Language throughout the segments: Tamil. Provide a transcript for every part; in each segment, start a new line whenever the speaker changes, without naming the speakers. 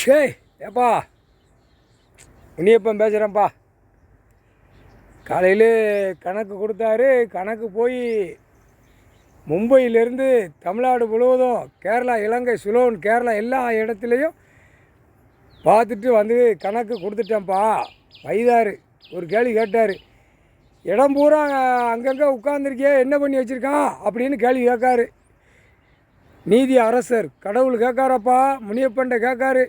ஷே ஏப்பா முனியப்பன் பேசுகிறேன்ப்பா. காலையில் கணக்கு கொடுத்தாரு. கணக்கு போய் மும்பையிலேருந்து தமிழ்நாடு முழுவதும் கேரளா, இலங்கை, சுலோன், கேரளா எல்லா இடத்துலையும் பார்த்துட்டு வந்து கணக்கு கொடுத்துட்டேன்ப்பா. வைதார் ஒரு கேள்வி கேட்டார். இடம் பூரா அங்கங்கே உட்காந்துருக்கியே, என்ன பண்ணி வச்சுருக்கான் அப்படின்னு கேள்வி கேட்காரு. நீதி அரசர் கடவுள் கேட்காரப்பா, முனியப்பன்ட்ட கேட்காரு.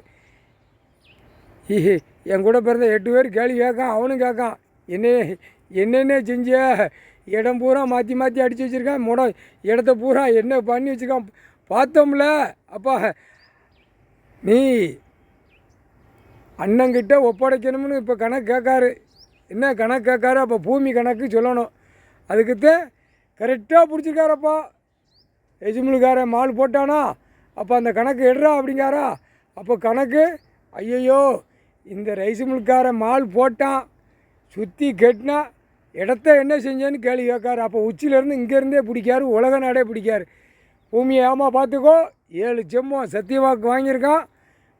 என் கூட பிறந்த 8 பேர் கேள்வி கேட்கான். அவனும் கேட்கான், என்னென்ன செஞ்ச, இடம் பூரா மாற்றி மாற்றி அடித்து வச்சுருக்கான், இடத்த பூரா என்ன பண்ணி வச்சுருக்கான் பார்த்தோம்ல. அப்பா நீ அண்ணங்கிட்ட ஒப்படைக்கணும்னு இப்போ கணக்கு கேட்காரு. என்ன கணக்கு கேட்காரு? அப்போ பூமி கணக்கு சொல்லணும். அதுக்குத்தான் கரெக்டாக பிடிச்சிருக்காரப்பா. எஜுமுலுக்காரன் மால் போட்டானா, அப்போ அந்த கணக்கு எடுறா அப்படிங்காரா. அப்போ கணக்கு, ஐயையோ இந்த ரைஸ் மில்காரன் மால் போட்டான், சுற்றி கெட்டினா இடத்த என்ன செஞ்சேன்னு கேள்வி கேட்காரு. அப்போ உச்சியிலேருந்து இங்கேருந்தே பிடிக்காரு, உலக நாடே பிடிக்காரு. பூமியை ஏமா பார்த்துக்கோ, 7 செம்மம் சத்தியவாக்கு வாங்கியிருக்கான்,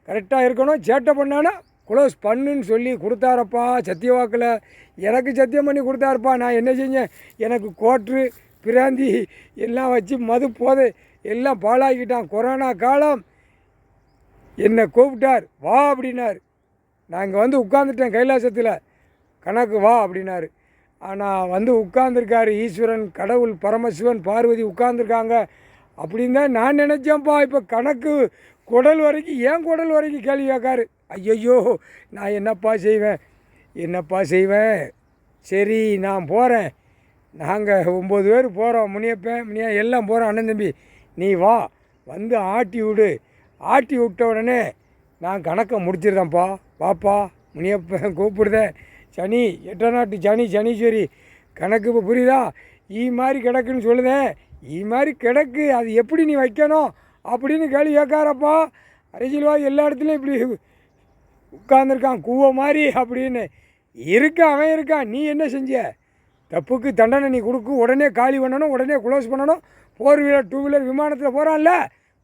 கரெக்டாக இருக்கணும், சேட்டை பண்ணானா க்ளோஸ் பண்ணுன்னு சொல்லி கொடுத்தாரப்பா. சத்தியவாக்கில் எனக்கு சத்தியம் பண்ணி கொடுத்தாருப்பா. நான் என்ன செஞ்சேன், எனக்கு கோட்ரு பிராந்தி எல்லாம் வச்சு மது போதை எல்லாம் பாழாக்கிட்டான். கொரோனா காலம் என்னை கூப்பிட்டார், வா அப்படின்னார். நான் இங்கே வந்து உட்காந்துட்டேன் கைலாசத்தில், கணக்கு வா அப்படின்னாரு. ஆனால் வந்து உட்காந்துருக்காரு ஈஸ்வரன், கடவுள், பரமசிவன், பார்வதி உட்காந்துருக்காங்க அப்படின்னு தான் நான் நினச்சேன்ப்பா. இப்போ கணக்கு குடல் வரைக்கும், ஏன் குடல் வரைக்கும் கேள்வி கேட்காரு. ஐயையோ நான் என்னப்பா செய்வேன். சரி நான் போகிறேன், நாங்கள் 9 பேர் போகிறோம், முனியா எல்லாம் போகிறோம், அண்ணன் தம்பி நீ வா, வந்து ஆட்டி விடு. ஆட்டி விட்ட உடனே நான் கணக்கை முடிச்சிருந்தேன்ப்பா. வாப்பா முனியப்பன் கூப்பிடுதேன், சனி 8 நாட்டு சனீஸ்வரி கணக்கு இப்போ புரியுதா, மாதிரி கிடக்குன்னு சொல்லுதேன், மாதிரி கிடக்கு, அது எப்படி நீ வைக்கணும் அப்படின்னு கேள்வி கேட்காரப்பா. அரசியல்வாதி எல்லா இடத்துலையும் இப்படி உட்கார்ந்துருக்கான் கூவ மாதிரி அப்படின்னு அவன் இருக்கான். நீ என்ன செஞ்ச, தப்புக்கு தண்டனை நீ கொடுக்கு, உடனே காலி பண்ணணும், உடனே க்ளோஸ் பண்ணணும். 4 வீலர் 2 வீலர் விமானத்தில் போகிறான்ல,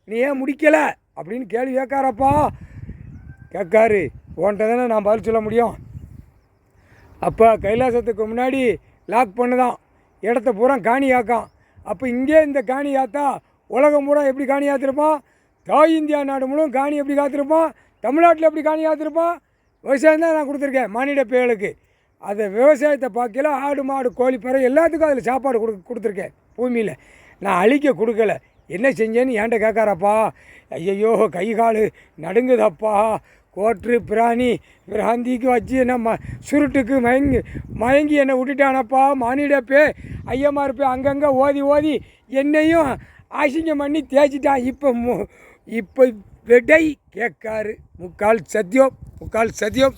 நீ ஏன் முடிக்கலை அப்படின்னு கேள்வி கேட்காரப்பா. கேட்காரு, உன்ட்ட தானே நான் பதில் சொல்ல முடியும். அப்போ கைலாசத்துக்கு முன்னாடி லாக் பண்ணுதான், இடத்த பூரா காணி ஆக்கான். அப்போ இங்கே இந்த காணி ஆத்தா உலகம் பூரா எப்படி காணி ஆத்திருப்பான், தாய் இந்தியா நாடு முழுவதும் காணி எப்படி காத்திருப்பான், தமிழ்நாட்டில் எப்படி காணி ஆத்திருப்பான். விவசாயம் தான் நான் கொடுத்துருக்கேன் மானிட பேர்களுக்கு. அதை விவசாயத்தை பார்க்கல, ஆடு மாடு கோழி பறவை எல்லாத்துக்கும் அதில் சாப்பாடு கொடுத்துருக்கேன் பூமியில். நான் அழிக்க கொடுக்கல, என்ன செஞ்சேன்னு என்கிட்ட கேட்காரப்பா. ஐயையோ கை கால் நடுங்குதப்பா, கோட்ரு பிராந்திக்கு வச்சு என்ன சுருட்டுக்கு மயங்கி என்னை விட்டுட்டானப்பா. மானிடப்பே ஐயமாருப்பே அங்கங்கே ஓதி என்னையும் அசிங்கம் பண்ணி தேய்ச்சிட்டான். இப்போ விடை கேட்காரு. முக்கால் சத்தியம்